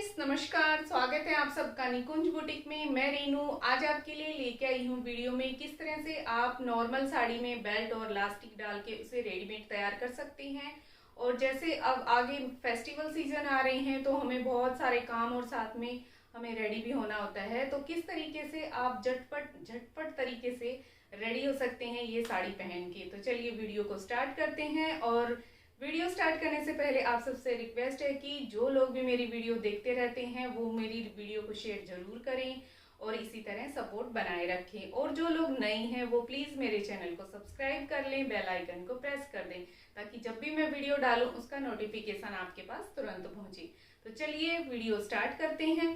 Friends, नमस्कार। स्वागत है आप सबका निकुंज बुटीक में। मैं रीनू आज आपके लिए लेके आई हूँ वीडियो में किस तरह से आप नॉर्मल साड़ी में बेल्ट और लास्टिक डाल के उसे रेडीमेड तैयार कर सकते हैं। और जैसे अब आगे फेस्टिवल सीजन आ रहे हैं तो हमें बहुत सारे काम और साथ में हमें रेडी भी होना होता है, तो किस तरीके से आप झटपट झटपट तरीके से रेडी हो सकते हैं ये साड़ी पहन के। तो चलिए वीडियो को स्टार्ट करते हैं। और वीडियो स्टार्ट करने से पहले आप सबसे रिक्वेस्ट है कि जो लोग भी मेरी वीडियो देखते रहते हैं वो मेरी वीडियो को शेयर जरूर करें और इसी तरह सपोर्ट बनाए रखें। और जो लोग नए हैं वो प्लीज़ मेरे चैनल को सब्सक्राइब कर लें, बेल आइकन को प्रेस कर दें ताकि जब भी मैं वीडियो डालूं उसका नोटिफिकेशन आपके पास तुरंत पहुंचे। तो चलिए वीडियो स्टार्ट करते हैं।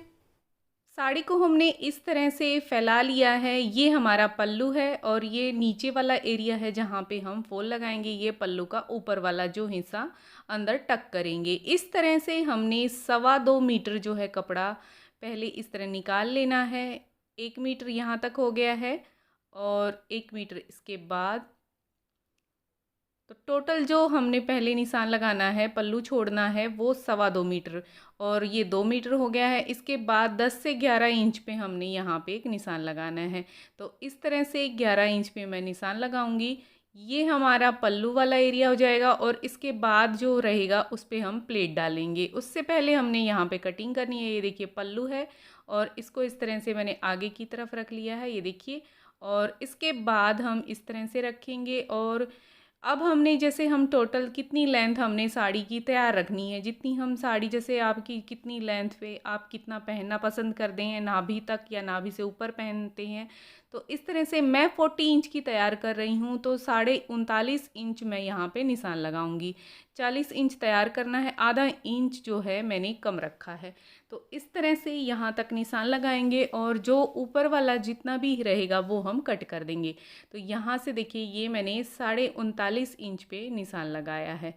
साड़ी को हमने इस तरह से फैला लिया है। ये हमारा पल्लू है और ये नीचे वाला एरिया है जहाँ पे हम फॉल लगाएंगे। ये पल्लू का ऊपर वाला जो हिस्सा अंदर टक करेंगे। इस तरह से हमने 2.25 मीटर जो है कपड़ा पहले इस तरह निकाल लेना है। 1 मीटर यहाँ तक हो गया है और 1 मीटर इसके बाद। तो टोटल जो हमने पहले निशान लगाना है, पल्लू छोड़ना है, वो 2.25 मीटर और ये 2 मीटर हो गया है। इसके बाद 10 से 11 इंच पे हमने यहाँ पे एक निशान लगाना है। तो इस तरह से 11 इंच पे मैं निशान लगाऊंगी। ये हमारा पल्लू वाला एरिया हो जाएगा और इसके बाद जो रहेगा उस पर हम प्लेट डालेंगे। उससे पहले हमने यहाँ पे कटिंग करनी है। ये देखिए पल्लू है और इसको इस तरह से मैंने आगे की तरफ रख लिया है, ये देखिए। और इसके बाद हम इस तरह से रखेंगे। और अब हमने जैसे हम टोटल कितनी लेंथ हमने साड़ी की तैयार रखनी है, जितनी हम साड़ी जैसे आपकी कितनी लेंथ पे आप कितना पहनना पसंद करते हैं, नाभि तक या नाभि से ऊपर पहनते हैं। तो इस तरह से मैं 40 इंच की तैयार कर रही हूँ तो 39.5 इंच मैं यहाँ पे निशान लगाऊंगी। 40 इंच तैयार करना है, आधा इंच जो है मैंने कम रखा है। तो इस तरह से यहाँ तक निशान लगाएंगे और जो ऊपर वाला जितना भी रहेगा वो हम कट कर देंगे। तो यहाँ से देखिए ये मैंने 39.5 इंच पे निशान लगाया है।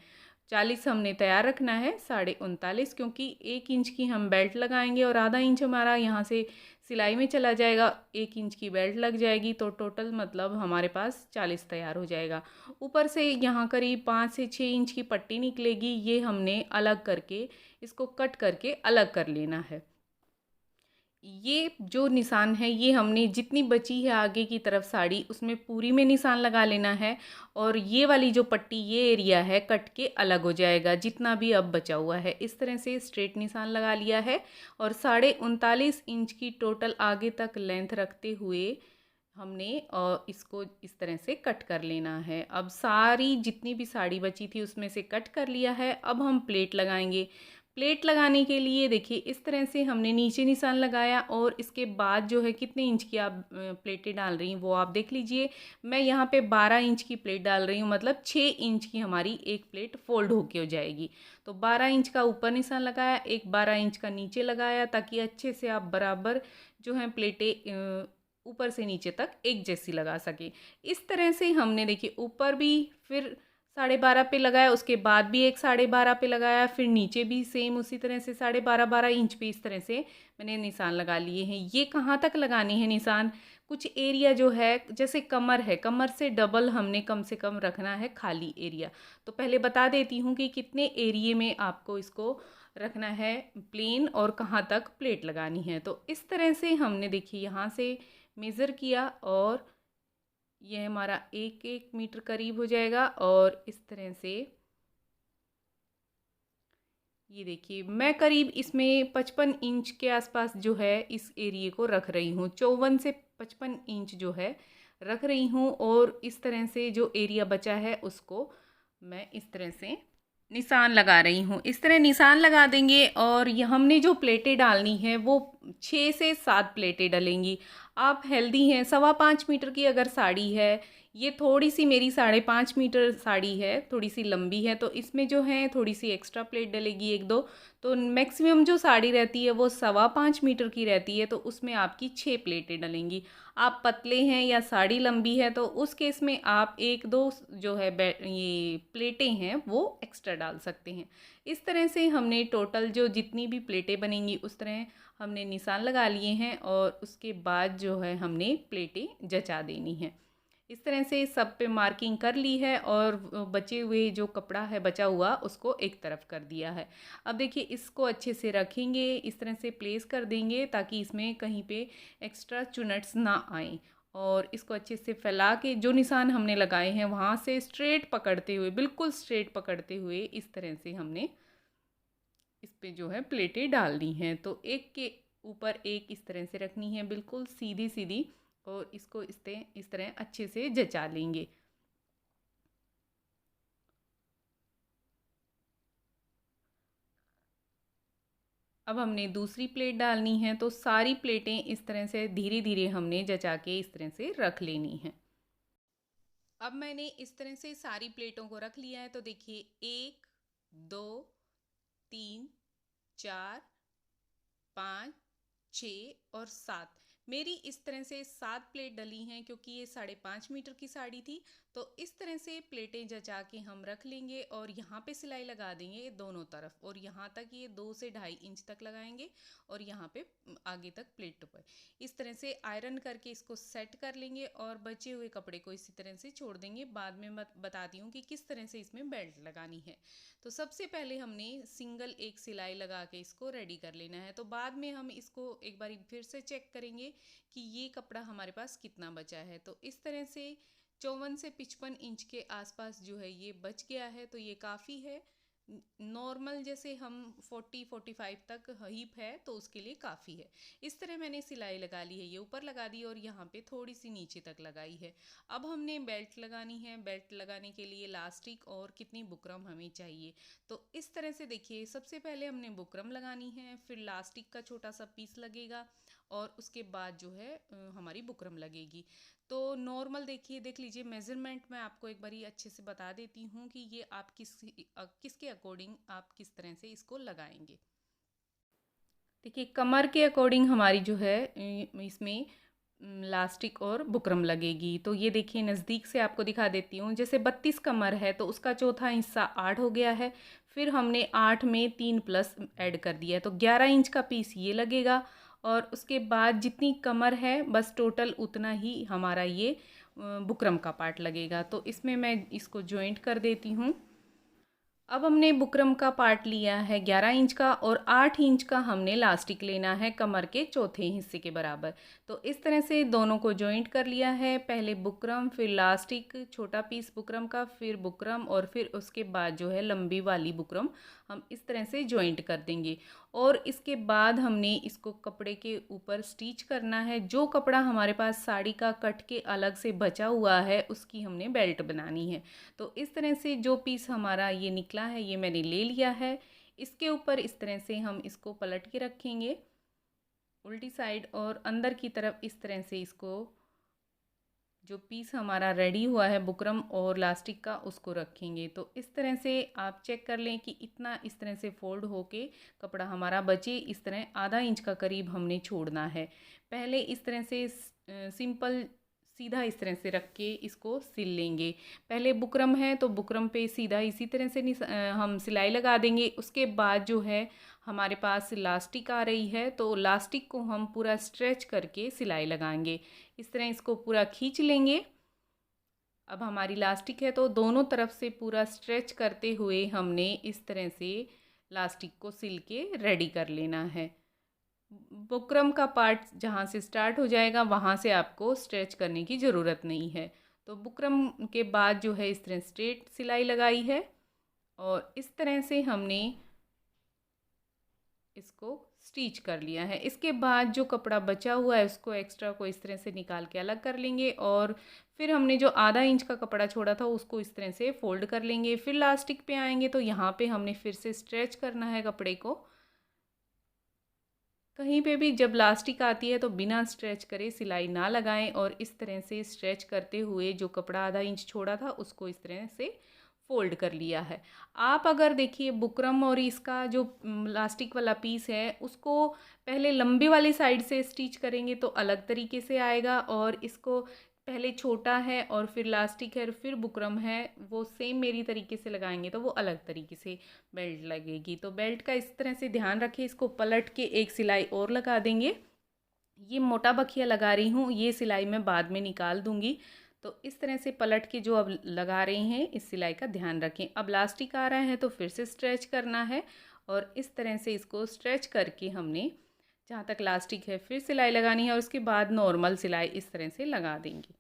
40 हमने तैयार रखना है, 39.5, क्योंकि 1 इंच की हम बेल्ट लगाएंगे और आधा इंच हमारा यहाँ से सिलाई में चला जाएगा। 1 इंच की बेल्ट लग जाएगी तो टोटल मतलब हमारे पास 40 तैयार हो जाएगा। ऊपर से यहाँ करीब 5 से 6 इंच की पट्टी निकलेगी, ये हमने अलग करके इसको कट करके अलग कर लेना है। ये जो निशान है ये हमने जितनी बची है आगे की तरफ साड़ी उसमें पूरी में निशान लगा लेना है। और ये वाली जो पट्टी ये एरिया है कट के अलग हो जाएगा जितना भी अब बचा हुआ है। इस तरह से स्ट्रेट निशान लगा लिया है और 39.5 इंच की टोटल आगे तक लेंथ रखते हुए हमने और इसको इस तरह से कट कर लेना है। अब सारी जितनी भी साड़ी बची थी उसमें से कट कर लिया है। अब हम प्लेट लगाएंगे। प्लेट लगाने के लिए देखिए इस तरह से हमने नीचे निशान लगाया और इसके बाद जो है कितने इंच की आप प्लेटें डाल रही हैं वो आप देख लीजिए। मैं यहाँ पे 12 इंच की प्लेट डाल रही हूँ, मतलब 6 इंच की हमारी एक प्लेट फोल्ड होके हो जाएगी। तो 12 इंच का ऊपर निशान लगाया, एक 12 इंच का नीचे लगाया ताकि अच्छे से आप बराबर जो है प्लेटें ऊपर से नीचे तक एक जैसी लगा सके। इस तरह से हमने देखिए ऊपर भी फिर 12.5 पे लगाया, उसके बाद भी एक 12.5 पे लगाया, फिर नीचे भी सेम उसी तरह से 12.5 इंच पे इस तरह से मैंने निशान लगा लिए हैं। ये कहाँ तक लगाने हैं निशान, कुछ एरिया जो है जैसे कमर है, कमर से डबल हमने कम से कम रखना है खाली एरिया। तो पहले बता देती हूँ कि कितने एरिए में आपको इसको रखना है प्लेन और कहाँ तक प्लेट लगानी है। तो इस तरह से हमने देखिए यहाँ से मेज़र किया और ये हमारा 1-1 मीटर करीब हो जाएगा। और इस तरह से ये देखिए मैं करीब इसमें 55 इंच के आसपास जो है इस एरिए को रख रही हूँ। 54 से 55 इंच जो है रख रही हूँ और इस तरह से जो एरिया बचा है उसको मैं इस तरह से निशान लगा रही हूँ। इस तरह निशान लगा देंगे और ये हमने जो प्लेटें डालनी है वो 6 से 7 प्लेटें डलेंगी। आप हेल्दी हैं, 5.25 मीटर की अगर साड़ी है, ये थोड़ी सी मेरी 5.5 मीटर साड़ी है, थोड़ी सी लंबी है, तो इसमें जो है थोड़ी सी एक्स्ट्रा प्लेट डलेगी 1-2। तो मैक्सिमम जो साड़ी रहती है वो 5.25 मीटर की रहती है तो उसमें आपकी 6 प्लेटें डलेंगी। आप पतले हैं या साड़ी लंबी है तो उस केस में आप 1-2 जो है ये प्लेटें हैं वो एक्स्ट्रा डाल सकते हैं। इस तरह से हमने टोटल जो जितनी भी प्लेटें बनेंगी उस तरह हमने निशान लगा लिए हैं और उसके बाद जो है हमने प्लेटें जचा देनी हैं। इस तरह से सब पे मार्किंग कर ली है और बचे हुए जो कपड़ा है बचा हुआ उसको एक तरफ कर दिया है। अब देखिए इसको अच्छे से रखेंगे, इस तरह से प्लेस कर देंगे ताकि इसमें कहीं पे एक्स्ट्रा चुनट्स ना आएँ। और इसको अच्छे से फैला के जो निशान हमने लगाए हैं वहाँ से स्ट्रेट पकड़ते हुए, बिल्कुल स्ट्रेट पकड़ते हुए इस तरह से हमने इस पे जो है प्लेटें डालनी हैं। तो एक के ऊपर एक इस तरह से रखनी है, बिल्कुल सीधी सीधी, और इसको इस तरह अच्छे से जचा लेंगे। अब हमने दूसरी प्लेट डालनी है, तो सारी प्लेटें इस तरह से धीरे धीरे हमने जचा के इस तरह से रख लेनी है। अब मैंने इस तरह से सारी प्लेटों को रख लिया है। तो देखिए 1 2 3 4 5 6 और 7, मेरी इस तरह से 7 प्लेट डली हैं क्योंकि ये 5.5 मीटर की साड़ी थी। तो इस तरह से प्लेटें जचा के हम रख लेंगे और यहाँ पे सिलाई लगा देंगे दोनों तरफ, और यहाँ तक ये 2 से 2.5 इंच तक लगाएंगे और यहाँ पे आगे तक प्लेटों पर इस तरह से आयरन करके इसको सेट कर लेंगे और बचे हुए कपड़े को इसी तरह से छोड़ देंगे। बाद में बताती हूँ कि किस तरह से इसमें बेल्ट लगानी है। तो सबसे पहले हमने सिंगल एक सिलाई लगा के इसको रेडी कर लेना है। तो बाद में हम इसको एक बार फिर से चेक करेंगे कि ये कपड़ा हमारे पास कितना बचा है। तो इस तरह से 54 से 55 इंच के आसपास जो है ये बच गया है। तो ये काफ़ी है, नॉर्मल जैसे हम 40-45 तक हीप है तो उसके लिए काफ़ी है। इस तरह मैंने सिलाई लगा ली है, ये ऊपर लगा दी और यहाँ पे थोड़ी सी नीचे तक लगाई है। अब हमने बेल्ट लगानी है। बेल्ट लगाने के लिए इलास्टिक और कितनी बुकरम हमें चाहिए, तो इस तरह से देखिए सबसे पहले हमने बुकरम लगानी है, फिर इलास्टिक का छोटा सा पीस लगेगा और उसके बाद जो है हमारी बुकरम लगेगी। तो नॉर्मल देखिए, देख लीजिए मेज़रमेंट मैं आपको एक बारी अच्छे से बता देती हूँ कि ये आप किसके अकॉर्डिंग आप किस तरह से इसको लगाएंगे। देखिए कमर के अकॉर्डिंग हमारी जो है इसमें इलास्टिक और बुकरम लगेगी। तो ये देखिए नज़दीक से आपको दिखा देती हूँ। जैसे 32 कमर है तो उसका चौथा हिस्सा 8 हो गया है, फिर हमने 8 में 3 प्लस ऐड कर दिया है तो 11 इंच का पीस ये लगेगा। और उसके बाद जितनी कमर है बस टोटल उतना ही हमारा ये बुकरम का पार्ट लगेगा। तो इसमें मैं इसको जॉइंट कर देती हूँ। अब हमने बुकरम का पार्ट लिया है 11 इंच का और 8 इंच का हमने इलास्टिक लेना है कमर के चौथे हिस्से के बराबर। तो इस तरह से दोनों को जॉइंट कर लिया है, पहले बुकरम फिर इलास्टिक, छोटा पीस बुकरम का, फिर बुकरम और फिर उसके बाद जो है लंबी वाली बुकरम हम इस तरह से जॉइंट कर देंगे। और इसके बाद हमने इसको कपड़े के ऊपर स्टिच करना है। जो कपड़ा हमारे पास साड़ी का कट के अलग से बचा हुआ है उसकी हमने बेल्ट बनानी है। तो इस तरह से जो पीस हमारा ये निकला है ये मैंने ले लिया है। इसके ऊपर इस तरह से हम इसको पलट के रखेंगे उल्टी साइड और अंदर की तरफ इस तरह से इसको जो पीस हमारा रेडी हुआ है बुकरम और इलास्टिक का उसको रखेंगे। तो इस तरह से आप चेक कर लें कि इतना इस तरह से फोल्ड होके कपड़ा हमारा बचे, इस तरह आधा इंच का करीब हमने छोड़ना है। पहले इस तरह से सिंपल सीधा इस तरह से रख के इसको सिल लेंगे। पहले बुकरम है तो बुकरम पे सीधा इसी तरह से हम सिलाई लगा देंगे। उसके बाद जो है हमारे पास इलास्टिक आ रही है तो इलास्टिक को हम पूरा स्ट्रेच करके सिलाई लगाएंगे। इस तरह इसको पूरा खींच लेंगे। अब हमारी इलास्टिक है तो दोनों तरफ से पूरा स्ट्रेच करते हुए हमने इस तरह से इलास्टिक को सिल के रेडी कर लेना है। बुकरम का पार्ट जहाँ से स्टार्ट हो जाएगा वहाँ से आपको स्ट्रेच करने की ज़रूरत नहीं है। तो बुकरम के बाद जो है इस तरह स्ट्रेट सिलाई लगाई है और इस तरह से हमने इसको स्टिच कर लिया है। इसके बाद जो कपड़ा बचा हुआ है उसको एक्स्ट्रा को इस तरह से निकाल के अलग कर लेंगे और फिर हमने जो आधा इंच का कपड़ा छोड़ा था उसको इस तरह से फोल्ड कर लेंगे। फिर इलास्टिक पे आएंगे तो यहाँ पे हमने फिर से स्ट्रेच करना है कपड़े को। कहीं पे भी जब इलास्टिक आती है तो बिना स्ट्रेच करे सिलाई ना लगाएं और इस तरह से स्ट्रेच करते हुए जो कपड़ा आधा इंच छोड़ा था उसको इस तरह से फोल्ड कर लिया है। आप अगर देखिए बुकरम और इसका जो इलास्टिक वाला पीस है उसको पहले लंबी वाली साइड से स्टिच करेंगे तो अलग तरीके से आएगा, और इसको पहले छोटा है और फिर इलास्टिक है और फिर बुकरम है वो सेम मेरी तरीके से लगाएंगे तो वो अलग तरीके से बेल्ट लगेगी। तो बेल्ट का इस तरह से ध्यान रखें। इसको पलट के एक सिलाई और लगा देंगे। ये मोटा बखिया लगा रही हूँ, ये सिलाई मैं बाद में निकाल दूँगी। तो इस तरह से पलट के जो अब लगा रहे हैं इस सिलाई का ध्यान रखें। अब लास्टिक आ रहा है तो फिर से स्ट्रेच करना है और इस तरह से इसको स्ट्रेच करके हमने जहाँ तक लास्टिक है फिर सिलाई लगानी है और उसके बाद नॉर्मल सिलाई इस तरह से लगा देंगे।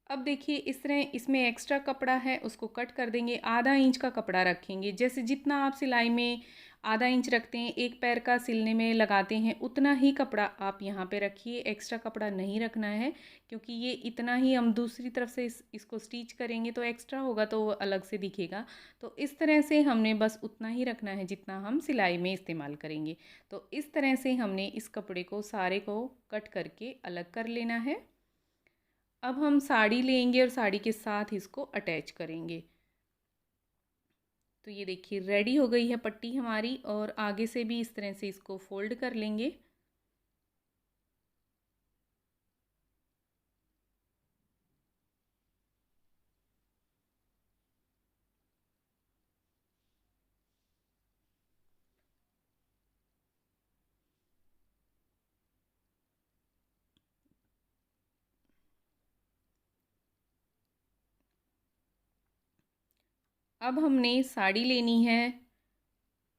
अब देखिए इस तरह इसमें एक्स्ट्रा कपड़ा है उसको कट कर देंगे। आधा इंच का कपड़ा रखेंगे, जैसे जितना आप सिलाई में आधा इंच रखते हैं एक पैर का सिलने में लगाते हैं उतना ही कपड़ा आप यहाँ पे रखिए। एक्स्ट्रा कपड़ा नहीं रखना है क्योंकि ये इतना ही हम दूसरी तरफ से इसको स्टिच करेंगे तो एक्स्ट्रा होगा तो वो अलग से दिखेगा। तो इस तरह से हमने बस उतना ही रखना है जितना हम सिलाई में इस्तेमाल करेंगे। तो इस तरह से हमने इस कपड़े को सारे को कट करके अलग कर लेना है। अब हम साड़ी लेंगे और साड़ी के साथ इसको अटैच करेंगे। तो ये देखिए रेडी हो गई है पट्टी हमारी और आगे से भी इस तरह से इसको फोल्ड कर लेंगे। अब हमने साड़ी लेनी है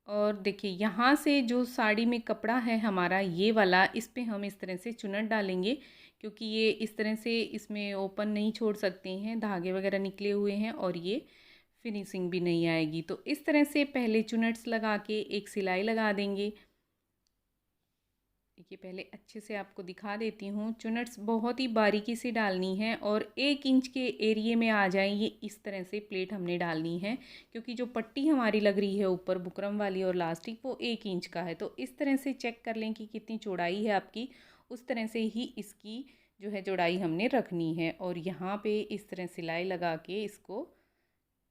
और देखिए यहाँ से जो साड़ी में कपड़ा है हमारा ये वाला, इस पे हम इस तरह से चुन्नट डालेंगे क्योंकि ये इस तरह से इसमें ओपन नहीं छोड़ सकते हैं, धागे वगैरह निकले हुए हैं और ये फिनिशिंग भी नहीं आएगी। तो इस तरह से पहले चुन्नट्स लगा के एक सिलाई लगा देंगे। देखिए पहले अच्छे से आपको दिखा देती हूँ। चुन्नट्स बहुत ही बारीकी से डालनी है और 1 इंच के एरिए में आ जाए ये इस तरह से प्लेट हमने डालनी है क्योंकि जो पट्टी हमारी लग रही है ऊपर बुकरम वाली और लास्टिक वो 1 इंच का है। तो इस तरह से चेक कर लें कि कितनी चौड़ाई है आपकी, उस तरह से ही इसकी जो है चौड़ाई हमने रखनी है और यहाँ पे इस तरह सिलाई लगा के इसको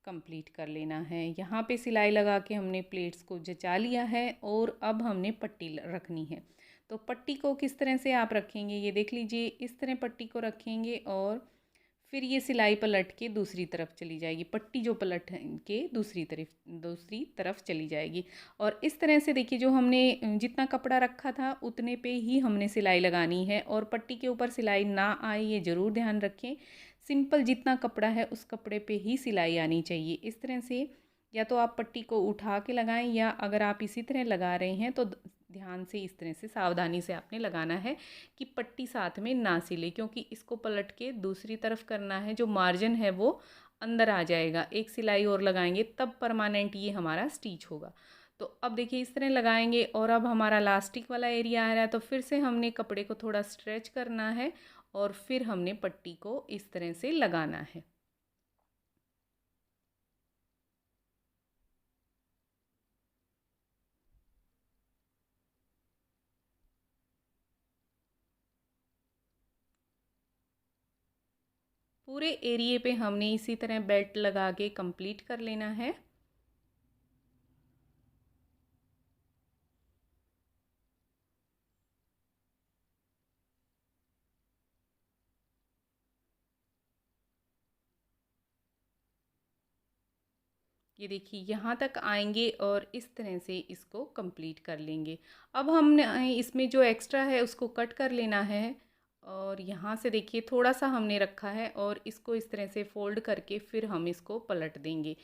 कंप्लीट कर लेना है। यहाँ पे सिलाई लगा के हमने प्लेट्स को जचा लिया है और अब हमने पट्टी रखनी है। तो पट्टी को किस तरह से आप रखेंगे ये देख लीजिए। इस तरह पट्टी को रखेंगे और फिर ये सिलाई पलट के दूसरी तरफ चली जाएगी। पट्टी जो पलट के दूसरी तरफ चली जाएगी और इस तरह से देखिए जो हमने जितना कपड़ा रखा था उतने पे ही हमने सिलाई लगानी है और पट्टी के ऊपर सिलाई ना आए ये ज़रूर ध्यान रखें। सिंपल जितना कपड़ा है उस कपड़े पे ही सिलाई आनी चाहिए। इस तरह से या तो आप पट्टी को उठा के लगाएं या अगर आप इसी तरह लगा रहे हैं तो ध्यान से इस तरह से सावधानी से आपने लगाना है कि पट्टी साथ में ना सिले क्योंकि इसको पलट के दूसरी तरफ करना है। जो मार्जिन है वो अंदर आ जाएगा, एक सिलाई और लगाएंगे तब परमानेंट ये हमारा स्टिच होगा। तो अब देखिए इस तरह लगाएंगे और अब हमारा लास्टिक वाला एरिया आ रहा है तो फिर से हमने कपड़े को थोड़ा स्ट्रेच करना है और फिर हमने पट्टी को इस तरह से लगाना है। पूरे एरिए पे हमने इसी तरह बेल्ट लगा के कंप्लीट कर लेना है। ये देखिए यहाँ तक आएंगे और इस तरह से इसको कंप्लीट कर लेंगे। अब हमने इसमें जो एक्स्ट्रा है उसको कट कर लेना है और यहाँ से देखिए थोड़ा सा हमने रखा है और इसको इस तरह से फोल्ड करके फिर हम इसको पलट देंगे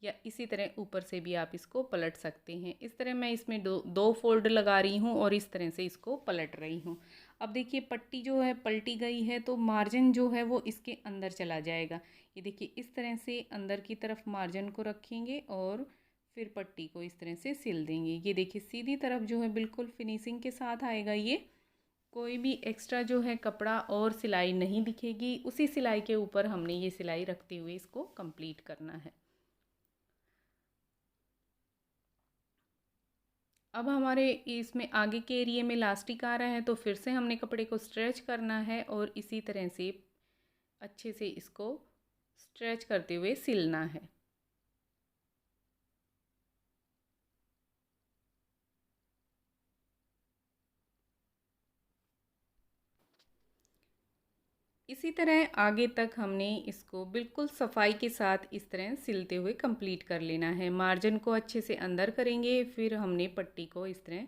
या इसी तरह ऊपर से भी आप इसको पलट सकते हैं। इस तरह मैं इसमें दो फोल्ड लगा रही हूँ और इस तरह से इसको पलट रही हूँ। अब देखिए पट्टी जो है पलटी गई है तो मार्जिन जो है वो इसके अंदर चला जाएगा। ये देखिए इस तरह से अंदर की तरफ मार्जिन को रखेंगे और फिर पट्टी को इस तरह से सिल देंगे। ये देखिए सीधी तरफ जो है बिल्कुल फिनिशिंग के साथ आएगा। ये कोई भी एक्स्ट्रा जो है कपड़ा और सिलाई नहीं दिखेगी, उसी सिलाई के ऊपर हमने ये सिलाई रखते हुए इसको कंप्लीट करना है। अब हमारे इसमें आगे के एरिए में लास्टिक आ रहा है तो फिर से हमने कपड़े को स्ट्रेच करना है और इसी तरह से अच्छे से इसको स्ट्रेच करते हुए सिलना है। इसी तरह आगे तक हमने इसको बिल्कुल सफाई के साथ इस तरह सिलते हुए कंप्लीट कर लेना है। मार्जिन को अच्छे से अंदर करेंगे फिर हमने पट्टी को इस तरह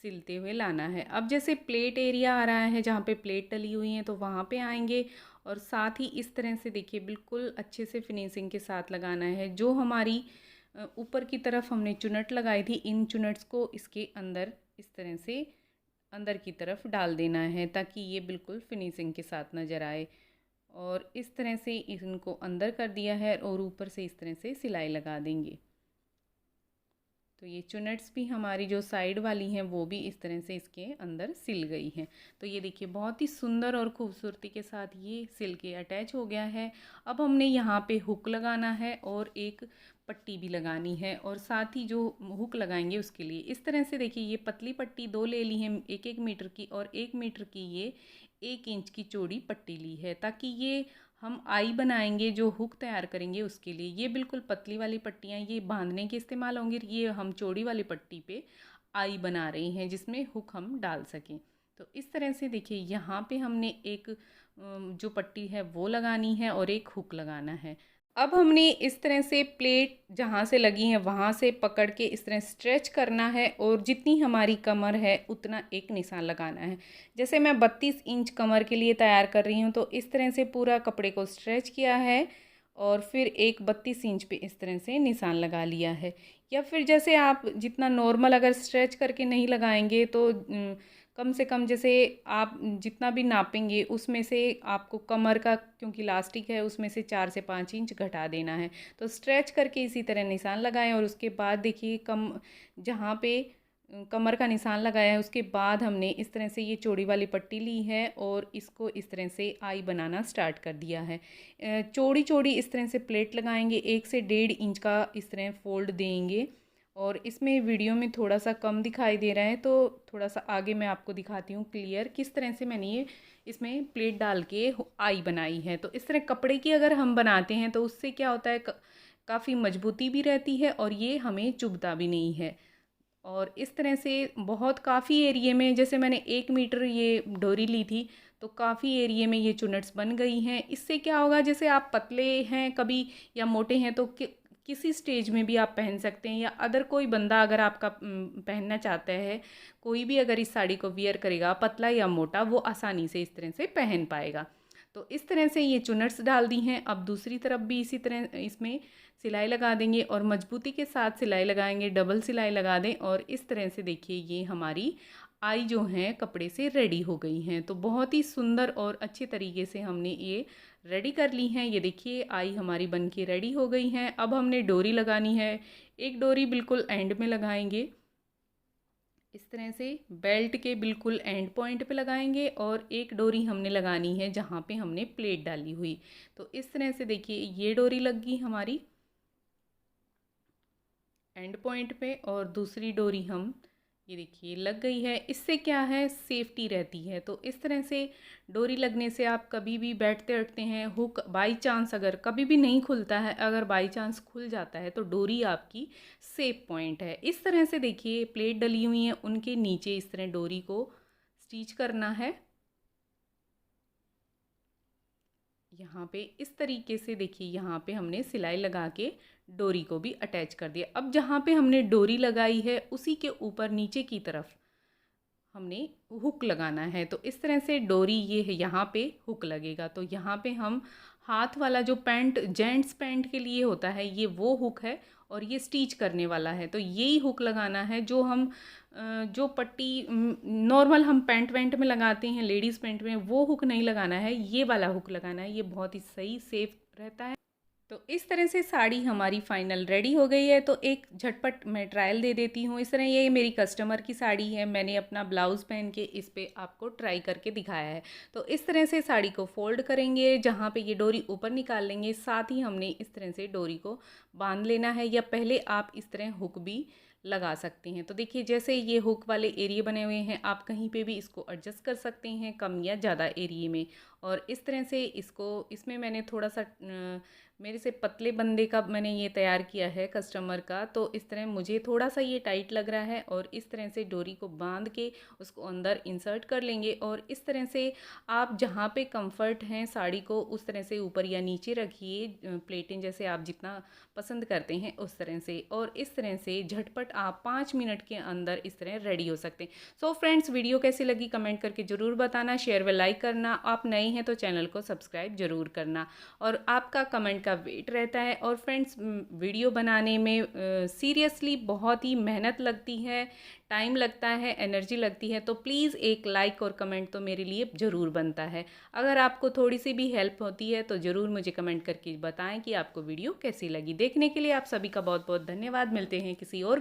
सिलते हुए लाना है। अब जैसे प्लेट एरिया आ रहा है जहाँ पे प्लेट डली हुई है तो वहाँ पे आएंगे और साथ ही इस तरह से देखिए बिल्कुल अच्छे से फिनिशिंग के साथ लगाना है। जो हमारी ऊपर की तरफ हमने चुनट लगाई थी, इन चुनट्स को इसके अंदर इस तरह से अंदर की तरफ डाल देना है ताकि ये बिल्कुल फिनिशिंग के साथ नज़र आए। और इस तरह से इनको अंदर कर दिया है और ऊपर से इस तरह से सिलाई लगा देंगे। तो ये चुनट्स भी हमारी जो साइड वाली हैं वो भी इस तरह से इसके अंदर सिल गई हैं। तो ये देखिए बहुत ही सुंदर और खूबसूरती के साथ ये सिल के अटैच हो गया है। अब हमने यहाँ पे हुक लगाना है और एक पट्टी भी लगानी है और साथ ही जो हुक लगाएंगे उसके लिए इस तरह से देखिए ये पतली पट्टी दो ले ली है 1-1 मीटर की और 1 मीटर की ये 1 इंच की चौड़ी पट्टी ली है ताकि ये हम आई बनाएंगे जो हुक तैयार करेंगे उसके लिए। ये बिल्कुल पतली वाली पट्टियाँ ये बांधने के इस्तेमाल होंगी, ये हम चौड़ी वाली पट्टी पे आई बना रही हैं जिसमें हुक हम डाल सकें। तो इस तरह से देखिए यहाँ पे हमने एक जो पट्टी है वो लगानी है और एक हुक लगाना है। अब हमने इस तरह से प्लेट जहाँ से लगी है वहाँ से पकड़ के इस तरह स्ट्रेच करना है और जितनी हमारी कमर है उतना एक निशान लगाना है। जैसे मैं 32 इंच कमर के लिए तैयार कर रही हूँ तो इस तरह से पूरा कपड़े को स्ट्रेच किया है और फिर एक 32 इंच पे इस तरह से निशान लगा लिया है। या फिर जैसे आप जितना नॉर्मल अगर स्ट्रेच करके नहीं लगाएंगे तो कम से कम जैसे आप जितना भी नापेंगे उसमें से आपको कमर का क्योंकि इलास्टिक है उसमें से 4 से 5 इंच घटा देना है। तो स्ट्रेच करके इसी तरह निशान लगाएं और उसके बाद देखिए जहाँ पे कमर का निशान लगाया है उसके बाद हमने इस तरह से ये चौड़ी वाली पट्टी ली है और इसको इस तरह से आई बनाना स्टार्ट कर दिया है। चौड़ी चौड़ी इस तरह से प्लेट लगाएंगे, 1 से 1.5 इंच का इस तरह फोल्ड देंगे और इसमें वीडियो में थोड़ा सा कम दिखाई दे रहा है तो थोड़ा सा आगे मैं आपको दिखाती हूँ क्लियर किस तरह से मैंने ये इसमें प्लेट डाल के आई बनाई है। तो इस तरह कपड़े की अगर हम बनाते हैं तो उससे क्या होता है काफ़ी मजबूती भी रहती है और ये हमें चुभता भी नहीं है। और इस तरह से बहुत काफ़ी एरिए में जैसे मैंने 1 मीटर ये डोरी ली थी तो काफ़ी एरिए में ये चुनट्स बन गई हैं। इससे क्या होगा जैसे आप पतले हैं कभी या मोटे हैं तो किसी स्टेज में भी आप पहन सकते हैं या अदर कोई बंदा अगर आपका पहनना चाहता है, कोई भी अगर इस साड़ी को वियर करेगा पतला या मोटा वो आसानी से इस तरह से पहन पाएगा। तो इस तरह से ये चुनट्स डाल दी हैं। अब दूसरी तरफ भी इसी तरह इसमें सिलाई लगा देंगे और मजबूती के साथ सिलाई लगाएंगे, डबल सिलाई लगा दें और इस तरह से देखिए ये हमारी आई जो हैं कपड़े से रेडी हो गई हैं। तो बहुत ही सुंदर और अच्छे तरीके से हमने ये रेडी कर ली हैं। ये देखिए आई हमारी बन के रेडी हो गई हैं। अब हमने डोरी लगानी है, एक डोरी बिल्कुल एंड में लगाएंगे इस तरह से बेल्ट के बिल्कुल एंड पॉइंट पे लगाएंगे और एक डोरी हमने लगानी है जहाँ पे हमने प्लेट डाली हुई। तो इस तरह से देखिए ये डोरी लग गई हमारी एंड पॉइंट पे और दूसरी डोरी हम ये देखिए लग गई है। इससे क्या है सेफ्टी रहती है। तो इस तरह से डोरी लगने से आप कभी भी बैठते उठते हैं हुक बाई चांस अगर कभी भी नहीं खुलता है, अगर बाई चांस खुल जाता है तो डोरी आपकी सेफ पॉइंट है। इस तरह से देखिए प्लेट डली हुई है उनके नीचे इस तरह डोरी को स्टिच करना है। यहाँ पे इस तरीके से देखिए यहाँ पे हमने सिलाई लगा के डोरी को भी अटैच कर दिया। अब जहाँ पे हमने डोरी लगाई है उसी के ऊपर नीचे की तरफ हमने हुक लगाना है। तो इस तरह से डोरी ये है यहाँ पे हुक लगेगा। तो यहाँ पे हम हाथ वाला जो पैंट जेंट्स पैंट के लिए होता है ये वो हुक है और ये स्टिच करने वाला है। तो यही हुक लगाना है जो हम जो पट्टी नॉर्मल हम पैंट वैंट में लगाते हैं लेडीज़ पैंट में वो हुक नहीं लगाना है, ये वाला हुक लगाना है। ये बहुत ही सही सेफ रहता है। तो इस तरह से साड़ी हमारी फाइनल रेडी हो गई है। तो एक झटपट मैं ट्रायल दे देती हूँ। इस तरह ये मेरी कस्टमर की साड़ी है, मैंने अपना ब्लाउज़ पहन के इस पे आपको ट्राई करके दिखाया है। तो इस तरह से साड़ी को फोल्ड करेंगे, जहाँ पे ये डोरी ऊपर निकाल लेंगे साथ ही हमने इस तरह से डोरी को बांध लेना है या पहले आप इस तरह हुक भी लगा सकते हैं। तो देखिए जैसे ये हुक वाले एरिए बने हुए हैं आप कहीं पे भी इसको एडजस्ट कर सकते हैं कम या ज़्यादा एरिए में। और इस तरह से इसको इसमें मैंने थोड़ा सा मेरे से पतले बंदे का मैंने ये तैयार किया है कस्टमर का, तो इस तरह मुझे थोड़ा सा ये टाइट लग रहा है और इस तरह से डोरी को बांध के उसको अंदर इंसर्ट कर लेंगे और इस तरह से आप जहाँ पे कंफर्ट हैं साड़ी को उस तरह से ऊपर या नीचे रखिए, प्लेटें जैसे आप जितना पसंद करते हैं उस तरह से, और इस तरह से झटपट आप 5 मिनट के अंदर इस तरह रेडी हो सकते हैं। सो फ्रेंड्स, वीडियो कैसी लगी कमेंट करके ज़रूर बताना, शेयर व लाइक करना, आप नए हैं तो चैनल को सब्सक्राइब जरूर करना और आपका कमेंट का वेट रहता है। और फ्रेंड्स, वीडियो बनाने में सीरियसली बहुत ही मेहनत लगती है, टाइम लगता है, एनर्जी लगती है, तो प्लीज़ एक लाइक और कमेंट तो मेरे लिए ज़रूर बनता है। अगर आपको थोड़ी सी भी हेल्प होती है तो ज़रूर मुझे कमेंट करके बताएं कि आपको वीडियो कैसी लगी। देखने के लिए आप सभी का बहुत बहुत धन्यवाद। मिलते हैं किसी और